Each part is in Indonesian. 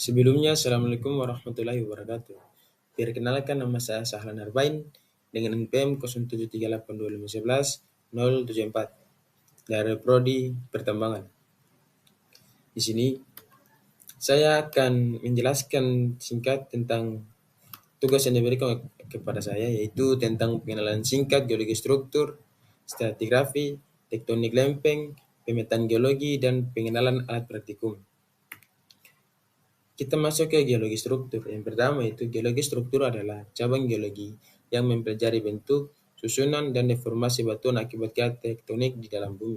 Sebelumnya, Assalamualaikum warahmatullahi wabarakatuh. Perkenalkan, nama saya Sahlan Harbain dengan NPM 07382511 dari Prodi Pertambangan. Di sini saya akan menjelaskan singkat tentang tugas yang diberikan kepada saya, yaitu tentang pengenalan singkat geologi struktur, stratigrafi, tektonik lempeng, pemetaan geologi, dan pengenalan alat praktikum. Kita masuk ke geologi struktur. Yang pertama itu geologi struktur adalah cabang geologi yang mempelajari bentuk, susunan, dan deformasi batuan akibat gaya tektonik di dalam bumi.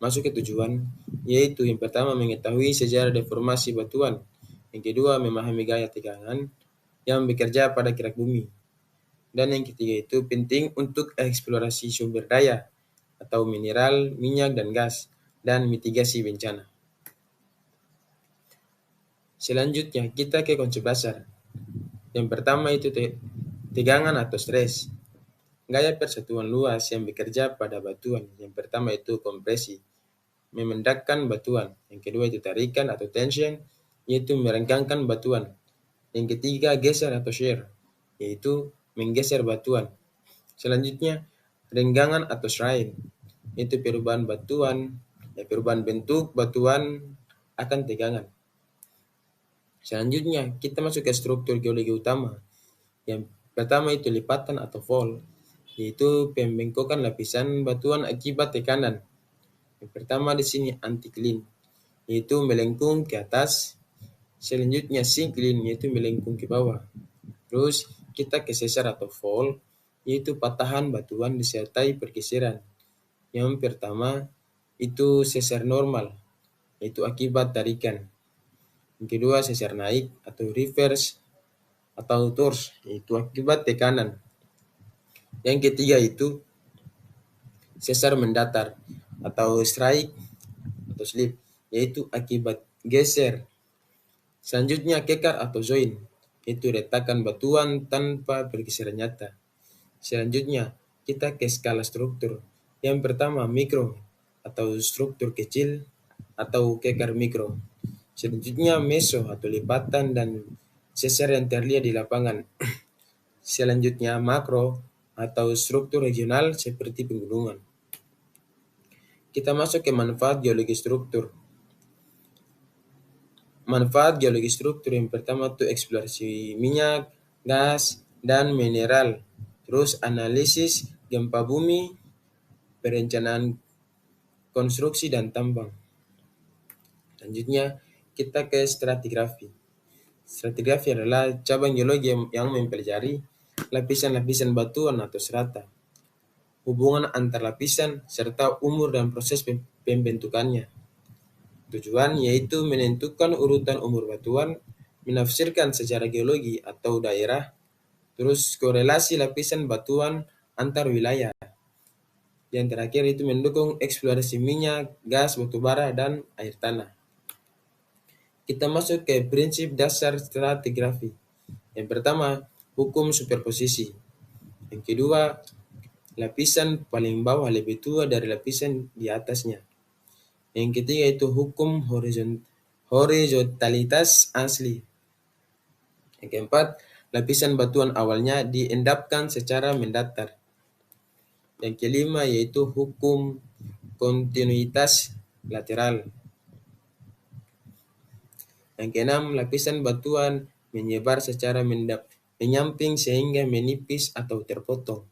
Masuk ke tujuan, yaitu yang pertama mengetahui sejarah deformasi batuan. Yang kedua memahami gaya tegangan yang bekerja pada gerak bumi. Dan yang ketiga itu penting untuk eksplorasi sumber daya atau mineral, minyak, dan gas, dan mitigasi bencana. Selanjutnya kita ke konsep dasar. Yang pertama itu tegangan atau stres. Gaya persatuan luas yang bekerja pada batuan. Yang pertama itu kompresi, memendakkan batuan. Yang kedua itu tarikan atau tension, yaitu merenggangkan batuan. Yang ketiga geser atau shear, yaitu menggeser batuan. Selanjutnya renggangan atau strain, yaitu perubahan bentuk batuan akan tegangan. Selanjutnya kita masuk ke struktur geologi utama. Yang pertama itu lipatan atau fall, yaitu pembengkokan lapisan batuan akibat tekanan. Yang pertama di sini anticline, yaitu melengkung ke atas. Selanjutnya syncline, yaitu melengkung ke bawah. Terus kita ke sesar atau fall, yaitu patahan batuan disertai pergeseran. Yang pertama itu sesar normal, yaitu akibat tarikan. Yang kedua sesar naik atau reverse atau torse, yaitu akibat tekanan. Yang ketiga itu sesar mendatar atau strike atau slip, yaitu akibat geser. Selanjutnya kekar atau join, yaitu retakan batuan tanpa pergeseran nyata. Selanjutnya kita ke skala struktur. Yang pertama mikro atau struktur kecil atau kekar mikro. Selanjutnya meso atau lipatan dan sesar yang terlihat di lapangan. Selanjutnya makro atau struktur regional seperti pegunungan. Kita masuk ke manfaat geologi struktur. Manfaat geologi struktur yang pertama itu eksplorasi minyak, gas, dan mineral. Terus analisis gempa bumi, perencanaan konstruksi dan tambang. Selanjutnya kita ke stratigrafi. Stratigrafi adalah cabang geologi yang mempelajari lapisan-lapisan batuan atau strata, hubungan antar lapisan, serta umur dan proses pembentukannya. Tujuan yaitu menentukan urutan umur batuan, menafsirkan sejarah geologi atau daerah, terus korelasi lapisan batuan antar wilayah. Yang terakhir itu mendukung eksplorasi minyak, gas, batu bara, dan air tanah. Kita masuk ke prinsip dasar stratigrafi. Yang pertama, hukum superposisi. Yang kedua, lapisan paling bawah lebih tua dari lapisan di atasnya. Yang ketiga itu hukum horizontalitas asli. Yang keempat, lapisan batuan awalnya diendapkan secara mendatar. Yang kelima yaitu hukum kontinuitas lateral. Yang keenam, lapisan batuan menyebar secara menyamping sehingga menipis atau terpotong.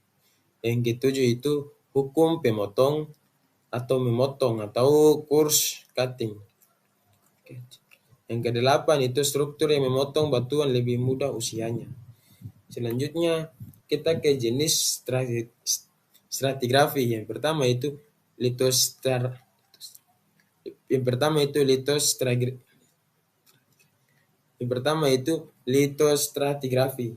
Yang ketujuh itu hukum pemotong atau memotong atau coarse cutting. Yang kedelapan itu struktur yang memotong batuan lebih muda usianya. Selanjutnya kita ke jenis stratigrafi. Yang pertama itu litostratigrafi.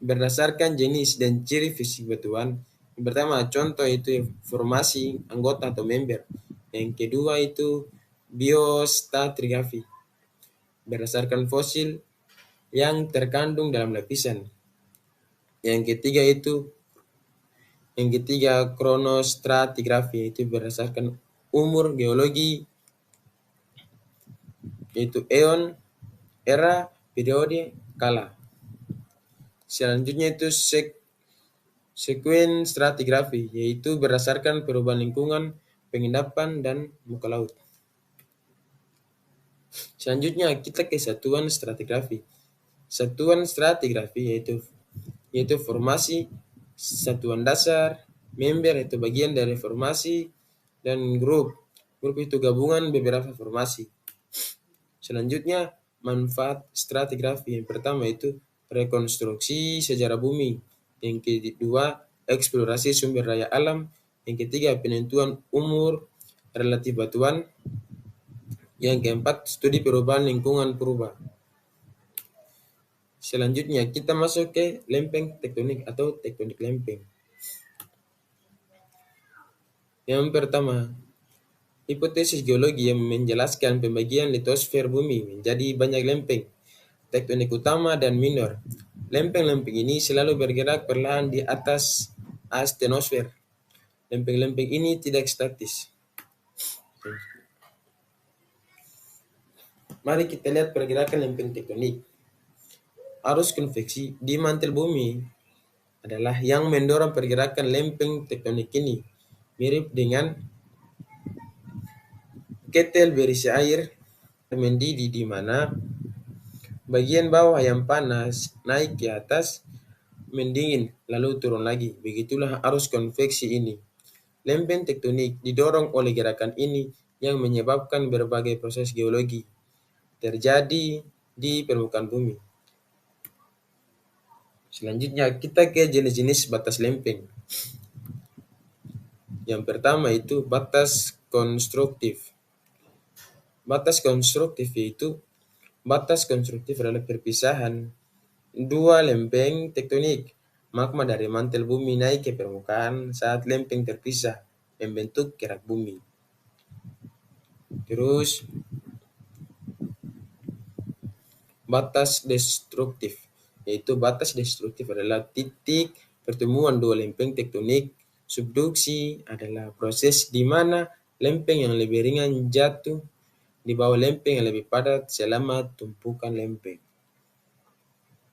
Berdasarkan jenis dan ciri fisik batuan. Yang pertama contoh itu formasi anggota atau member. Yang kedua itu biostratigrafi. Berdasarkan fosil yang terkandung dalam lapisan. Yang ketiga kronostratigrafi, itu berdasarkan umur geologi, yaitu eon. era periode kala. Selanjutnya itu sekuen stratigrafi, yaitu berdasarkan perubahan lingkungan, pengendapan, dan muka laut. Selanjutnya kita ke satuan stratigrafi. Satuan stratigrafi yaitu formasi, satuan dasar, member itu bagian dari formasi, dan grup. Grup itu gabungan beberapa formasi. Selanjutnya manfaat stratigrafi. Yang pertama itu rekonstruksi sejarah bumi. Yang kedua eksplorasi sumber daya alam. Yang ketiga penentuan umur relatif batuan. Yang keempat studi perubahan lingkungan purba. Selanjutnya kita masuk ke lempeng tektonik atau tektonik lempeng. Yang pertama, hipotesis geologi yang menjelaskan pembagian litosfer bumi menjadi banyak lempeng, tektonik utama dan minor. Lempeng-lempeng ini selalu bergerak perlahan di atas astenosfer. Lempeng-lempeng ini tidak statis. Mari kita lihat pergerakan lempeng tektonik. Arus konveksi di mantel bumi adalah yang mendorong pergerakan lempeng tektonik ini. Mirip dengan ketel berisi air mendidih di mana bagian bawah yang panas naik ke atas mendingin lalu turun lagi. Begitulah arus konveksi ini. Lempeng tektonik didorong oleh gerakan ini yang menyebabkan berbagai proses geologi terjadi di permukaan bumi. Selanjutnya kita ke jenis-jenis batas lempeng. Yang pertama itu batas konstruktif. Batas konstruktif yaitu batas konstruktif adalah perpisahan dua lempeng tektonik. Magma dari mantel bumi naik ke permukaan saat lempeng terpisah membentuk kerak bumi. Terus batas destruktif, yaitu batas destruktif adalah titik pertemuan dua lempeng tektonik. Subduksi adalah proses di mana lempeng yang lebih ringan jatuh di bawah lempeng yang lebih padat selama tumpukan lempeng.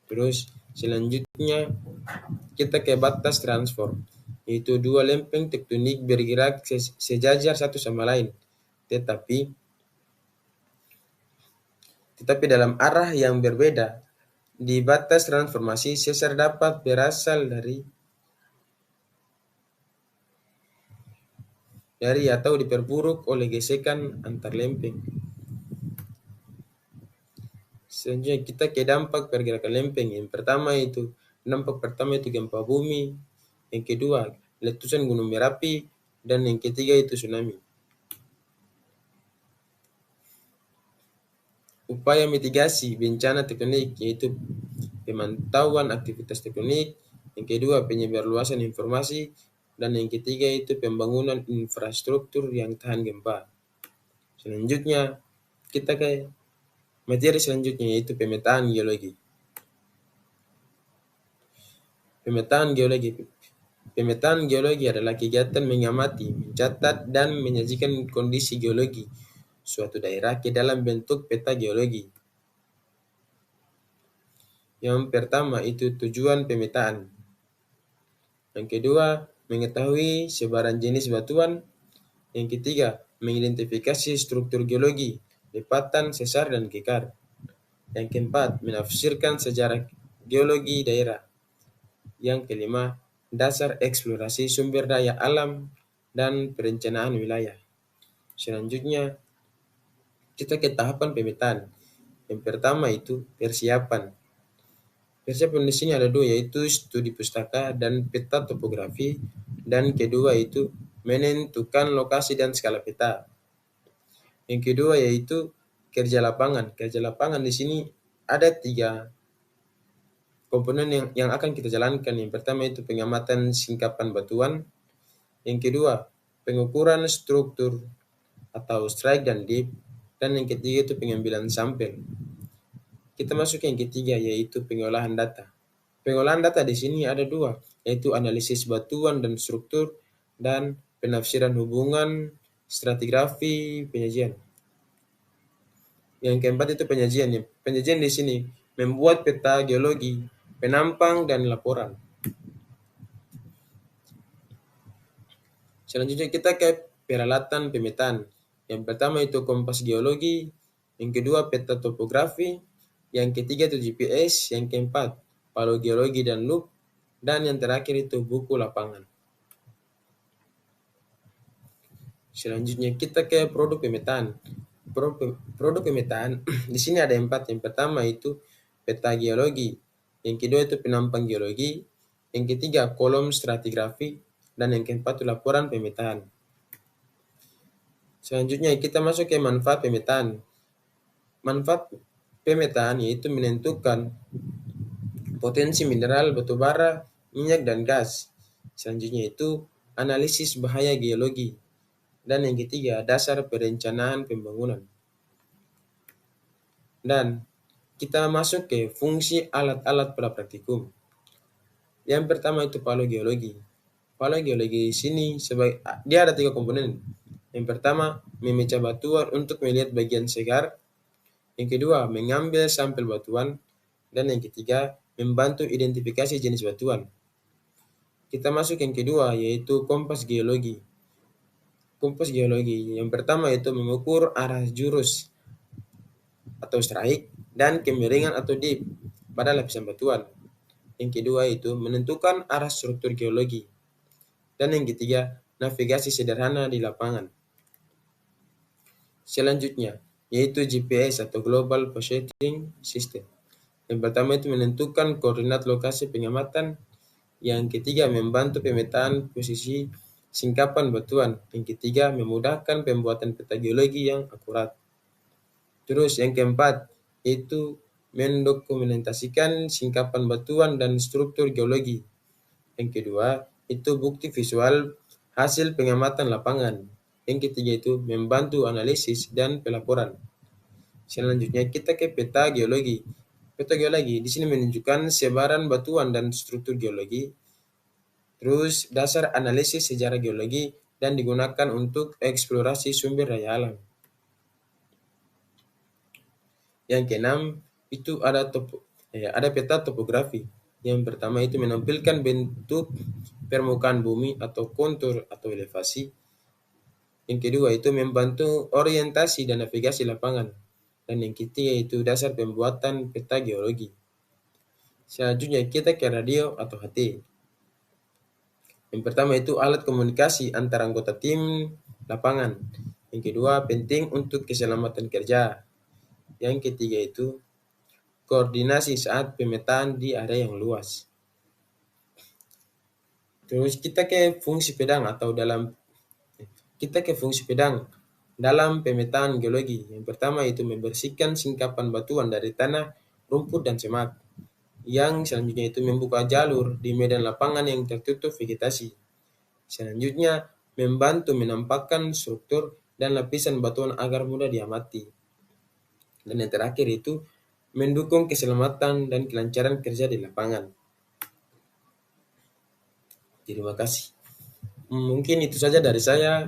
Terus selanjutnya kita ke batas transform, yaitu dua lempeng tektonik bergerak sejajar satu sama lain, tetapi dalam arah yang berbeda. Di batas transformasi, sesar dapat berasal dari atau diperburuk oleh gesekan antar lempeng. Selanjutnya kita ke dampak pergerakan lempeng. Yang pertama itu dampak pertama itu gempa bumi, yang kedua letusan gunung Merapi, dan yang ketiga itu tsunami. Upaya mitigasi bencana tektonik yaitu pemantauan aktivitas tektonik, yang kedua penyebarluasan informasi, dan yang ketiga itu pembangunan infrastruktur yang tahan gempa. Selanjutnya kita ke materi selanjutnya yaitu pemetaan geologi. Pemetaan geologi. Pemetaan geologi adalah kegiatan mengamati, mencatat, dan menyajikan kondisi geologi suatu daerah ke dalam bentuk peta geologi. Yang pertama itu tujuan pemetaan. Yang kedua, mengetahui sebaran jenis batuan. Yang ketiga, mengidentifikasi struktur geologi, lipatan, sesar, dan kekar. Yang keempat, menafsirkan sejarah geologi daerah. Yang kelima, dasar eksplorasi sumber daya alam dan perencanaan wilayah. Selanjutnya, kita ke tahapan pemetaan. Yang pertama itu persiapan. Persiapan di sini ada dua, yaitu studi pustaka dan peta topografi, dan kedua itu menentukan lokasi dan skala peta. Yang kedua yaitu kerja lapangan. Kerja lapangan di sini ada tiga komponen yang akan kita jalankan. Yang pertama itu pengamatan singkapan batuan. Yang kedua, pengukuran struktur atau strike dan dip. Dan yang ketiga itu pengambilan sampel. Kita masuk yang ketiga yaitu pengolahan data. Pengolahan data di sini ada dua, yaitu analisis batuan dan struktur dan penafsiran hubungan stratigrafi penyajian. Yang keempat itu penyajian. Penyajian di sini membuat peta geologi, penampang, dan laporan. Selanjutnya kita ke peralatan pemetaan. Yang pertama itu kompas geologi, yang kedua peta topografi, yang ketiga itu GPS, yang keempat palu geologi dan loop, dan yang terakhir itu buku lapangan. Selanjutnya kita ke produk pemetaan. Produk pemetaan di sini ada 4. Yang pertama itu peta geologi, yang kedua itu penampang geologi, yang ketiga kolom stratigrafi, dan yang keempat itu laporan pemetaan. Selanjutnya kita masuk ke manfaat pemetaan. Manfaat pemetaan yaitu menentukan potensi mineral, batu bara, minyak, dan gas. Selanjutnya itu analisis bahaya geologi. Dan yang ketiga, dasar perencanaan pembangunan. Dan kita masuk ke fungsi alat-alat pada praktikum. Yang pertama itu palu geologi. Palu geologi di sini dia ada 3 komponen. Yang pertama, memecah batuan untuk melihat bagian segar. Yang kedua, mengambil sampel batuan. Dan yang ketiga, membantu identifikasi jenis batuan. Kita masuk yang kedua, yaitu kompas geologi. Kompas geologi yang pertama itu mengukur arah jurus atau strike dan kemiringan atau dip pada lapisan batuan. Yang kedua itu menentukan arah struktur geologi. Dan yang ketiga, navigasi sederhana di lapangan. Selanjutnya, yaitu GPS atau Global Positioning System. Yang pertama itu menentukan koordinat lokasi pengamatan. Yang ketiga, membantu pemetaan posisi singkapan batuan. Yang ketiga, memudahkan pembuatan peta geologi yang akurat. Terus yang keempat, itu mendokumentasikan singkapan batuan dan struktur geologi. Yang kedua, itu bukti visual hasil pengamatan lapangan. Yang ketiga itu membantu analisis dan pelaporan. Selanjutnya kita ke peta geologi. Peta geologi di sini menunjukkan sebaran batuan dan struktur geologi. Terus dasar analisis sejarah geologi dan digunakan untuk eksplorasi sumber daya alam. Yang keenam itu ada peta topografi. Yang pertama itu menampilkan bentuk permukaan bumi atau kontur atau elevasi. Yang kedua itu membantu orientasi dan navigasi lapangan. Dan yang ketiga itu dasar pembuatan peta geologi. Selanjutnya kita ke radio atau HT. Yang pertama itu alat komunikasi antara anggota tim lapangan. Yang kedua penting untuk keselamatan kerja. Yang ketiga itu koordinasi saat pemetaan di area yang luas. Terus kita ke fungsi pedang dalam pemetaan geologi. Yang pertama itu membersihkan singkapan batuan dari tanah, rumput, dan semak. Yang selanjutnya itu membuka jalur di medan lapangan yang tertutup vegetasi. Selanjutnya membantu menampakkan struktur dan lapisan batuan agar mudah diamati. Dan yang terakhir itu mendukung keselamatan dan kelancaran kerja di lapangan. Terima kasih. Mungkin itu saja dari saya.